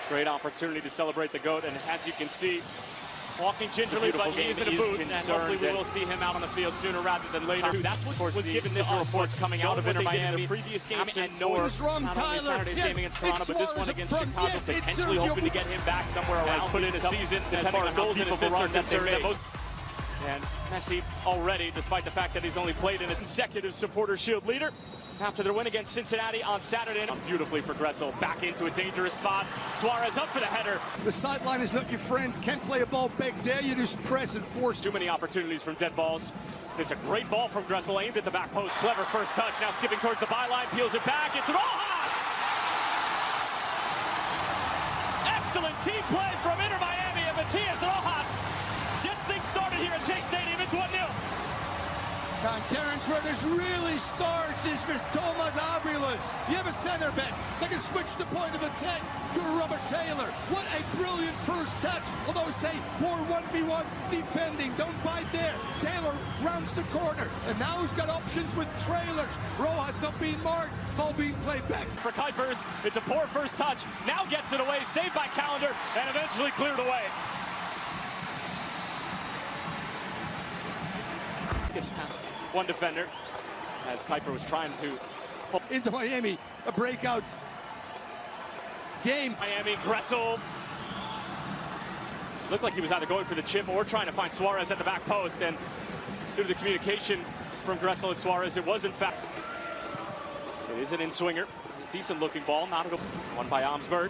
Great opportunity to celebrate the GOAT, and as you can see, walking gingerly, but he is in a boot, and hopefully we will see him out on the field sooner rather than later. That's what was given to us. Reports coming out of Inter Miami. The previous games and North, not only Saturday's game against Toronto, but this one against Chicago, potentially hoping to get him back somewhere around. Has put in a season, as far as goals and assists are concerned. And Messi already, despite the fact that he's only played in a consecutive Supporter Shield leader, after their win against Cincinnati on Saturday. Beautifully for Gressel, back into a dangerous spot. Suarez up for the header. The sideline is not your friend. Can't play a ball back there. You just press and force. Too many opportunities from dead balls. There's a great ball from Gressel, aimed at the back post. Clever first touch, now skipping towards the byline, peels it back. It's Rojas! Excellent team play from Inter Miami, and Matias Rojas gets things started here at Chase Stadium. It's 1-0. And Terrence, where this really starts is with Thomas Aviles. You have a center back. They can switch the point of attack to Robert Taylor. What a brilliant first touch. Although say, poor 1v1 defending. Don't bite there. Taylor rounds the corner. And now he's got options with trailers. Rojas not being marked. Ball being played back. For Kuipers, it's a poor first touch. Now gets it away, saved by Callender, and eventually cleared away. Gives past one defender as Kuiper was trying to into Miami, a breakout game. Miami, Gressel looked like he was either going for the chip or trying to find Suarez at the back post, and due to the communication from Gressel and Suarez, it was in fact, it is an in-swinger. Decent looking ball, not a one by Omsberg.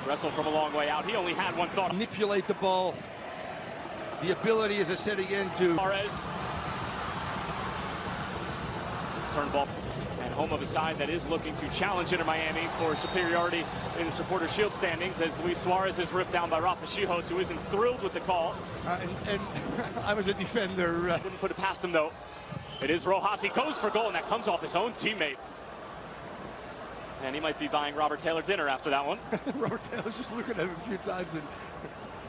Gressel from a long way out. He only had one thought. Manipulate the ball. The ability, as I said again, to Suarez. Turn ball, and home of a side that is looking to challenge Inter Miami for superiority in the Supporter Shield standings, as Luis Suarez is ripped down by Rafa Schijos, who isn't thrilled with the call. And I was a defender. Wouldn't put it past him, though. It is Rojas. He goes for goal, and that comes off his own teammate. And he might be buying Robert Taylor dinner after that one. Robert Taylor's just looking at him a few times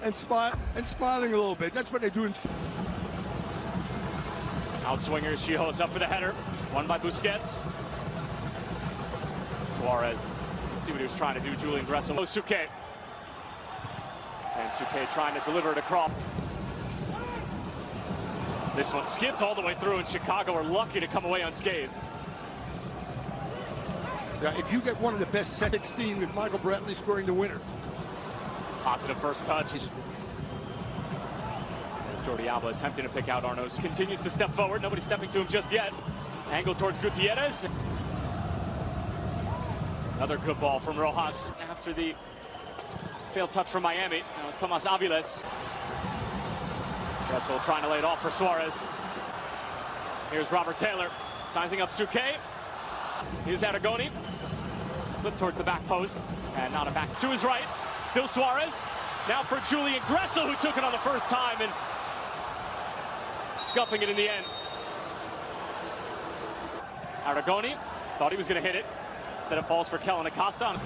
and smiling a little bit. That's what they do in. Outswingers, Schijos up for the header. Won by Busquets. Suarez, let's see what he was trying to do. Julian Gressel. Souquet. And Souquet trying to deliver it across. This one skipped all the way through, and Chicago are lucky to come away unscathed. Yeah, if you get one of the best 16 with Michael Bradley scoring the winner. Positive first touch. Jordi Alba attempting to pick out Arnaud. Continues to step forward. Nobody's stepping to him just yet. Angle towards Gutierrez. Another good ball from Rojas after the failed touch from Miami. That was Thomas Aviles. Gressel trying to lay it off for Suarez. Here's Robert Taylor sizing up Souquet. Here's Aragoni. Flip towards the back post, and not a back to his right. Still Suarez. Now for Julian Gressel, who took it on the first time and scuffing it in the end. Aragoni thought he was going to hit it. Instead it falls for Kellen Acosta.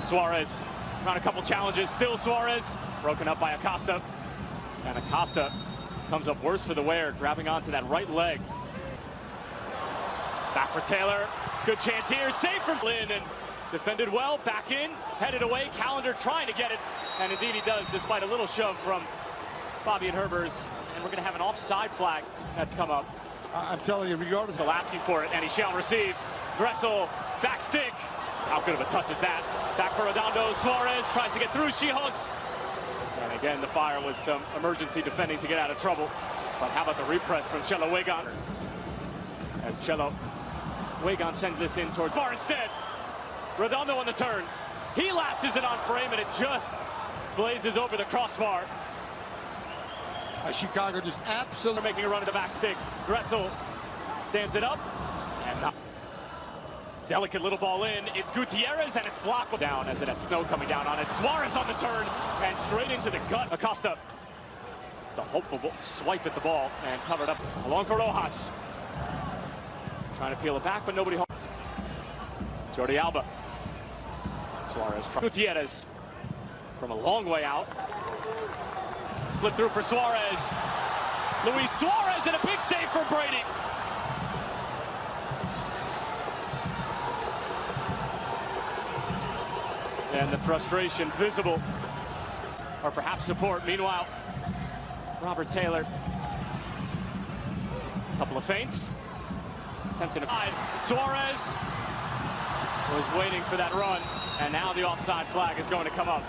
Suarez found a couple challenges. Still Suarez, broken up by Acosta. And Acosta comes up worse for the wear, grabbing onto that right leg. Back for Taylor. Good chance here. Save from Lynn, and defended well. Back in, headed away. Callender trying to get it. And indeed he does, despite a little shove from Fabian Herbers. And we're going to have an offside flag that's come up. I'm telling you, regardless. Still asking for it, and he shall receive. Gressel, back stick. How good of a touch is that? Back for Redondo. Suarez tries to get through Schijos. And again, the Fire with some emergency defending to get out of trouble. But how about the repress from Chelo Wegon? As Chelo Wegon sends this in towards bar instead. Redondo on the turn. He lashes it on frame, and it just blazes over the crossbar. Chicago just absolutely making a run at the back stick. Gressel stands it up, and delicate little ball in. It's Gutierrez, and it's blocked down as it had snow coming down on it. Suarez on the turn, and straight into the gut. Acosta, just a hopeful swipe at the ball, and covered up. Along for Rojas. Trying to peel it back, but nobody home. Jordi Alba. Suarez. Gutierrez from a long way out. Slip through for Suarez. Luis Suarez, and a big save for Brady. And the frustration visible, or perhaps support. Meanwhile, Robert Taylor, couple of feints, attempting to hide. Suarez was waiting for that run, and now the offside flag is going to come up.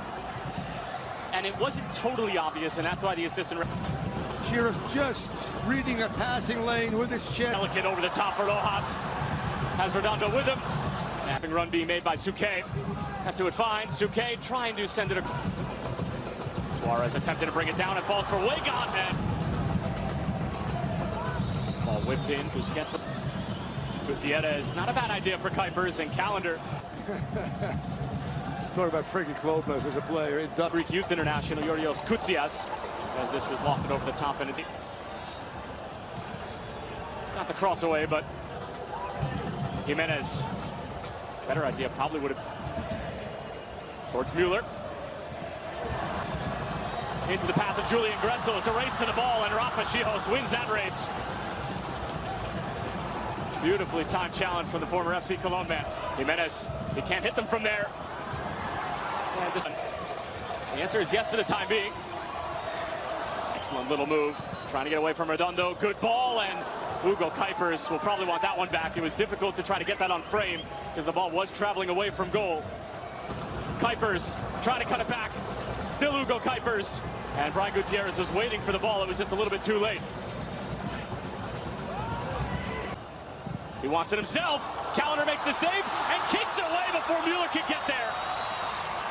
And it wasn't totally obvious, and that's why the assistant. Shearer's just reading a passing lane with his chest. Delicate over the top for Rojas. Has Redondo with him. Napping run being made by Suquet. That's who it finds. Suquet trying to send it. Suarez attempting to bring it down. It falls for Weigand, man. Ball whipped in. Busquets. Gutierrez. Not a bad idea for Kuipers and Callender. Talking about Frankie Lopez as a player in Greek Youth International Yurios Koutsias, as this was lofted over the top. And not the cross away, but Jimenez. Better idea probably would have. Towards Mueller. Into the path of Julian Gressel. It's a race to the ball, and Rafa Chijos wins that race. Beautifully timed challenge from the former FC Cologne man. Jimenez, he can't hit them from there. And the answer is yes for the time being. Excellent little move. Trying to get away from Redondo. Good ball, and Hugo Kuipers will probably want that one back. It was difficult to try to get that on frame because the ball was traveling away from goal. Kuipers trying to cut it back. Still Hugo Kuipers. And Brian Gutierrez was waiting for the ball. It was just a little bit too late. He wants it himself. Callender makes the save and kicks it away before Mueller can get there.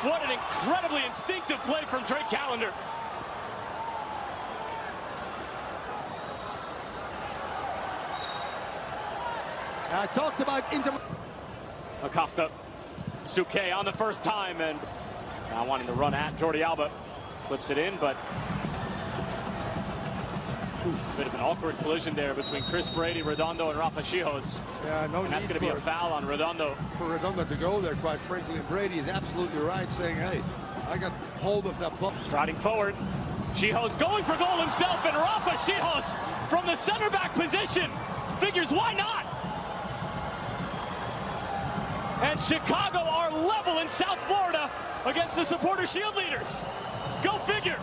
What an incredibly instinctive play from Drake Callender. I talked about Inter. Acosta. Suquet on the first time, and now wanting to run at Jordi Alba. Flips it in, but bit of an awkward collision there between Chris Brady, Redondo, and Rafa Chijos. Yeah, no and that's need going to be a foul on Redondo. For Redondo to go there, quite frankly. And Brady is absolutely right, saying, hey, I got hold of that ball. Striding forward. Chijos going for goal himself, and Rafa Chijos from the center back position figures why not? And Chicago are level in South Florida against the Supporter Shield leaders. Go figure.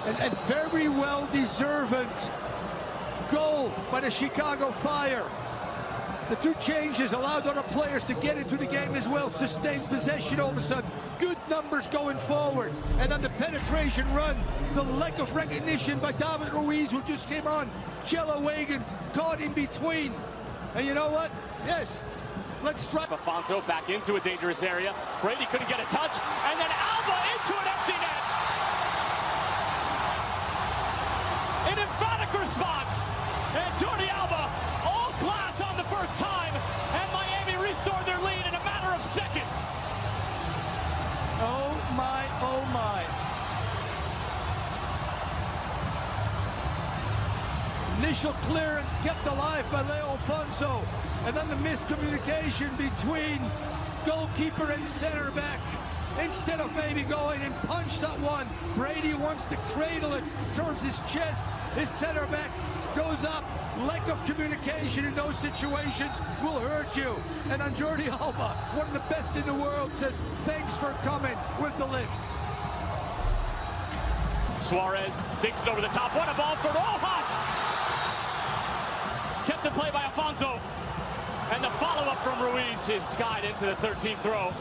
And very well deserved goal by the Chicago Fire. The two changes allowed other players to get into the game as well. Sustained possession all of a sudden. Good numbers going forward. And on the penetration run, the lack of recognition by David Ruiz, who just came on. Chelo Weigand caught in between. And you know what? Yes, let's strike. Afonso back into a dangerous area. Brady couldn't get a touch. And then Alba into an empty net. An emphatic response. And Jordi Alba, all class on the first time. And Miami restored their lead in a matter of seconds. Oh my, oh my. Initial clearance kept alive by Leo Afonso. And then the miscommunication between goalkeeper and center back. Instead of maybe going and punch that one, Brady wants to cradle it towards his chest. His center back goes up. Lack of communication in those situations will hurt you. And on Jordi Alba, one of the best in the world, says, thanks for coming with the lift. Suarez dinks it over the top. What a ball for Rojas! Kept in play by Afonso. And the follow-up from Ruiz is skied into the 13th row.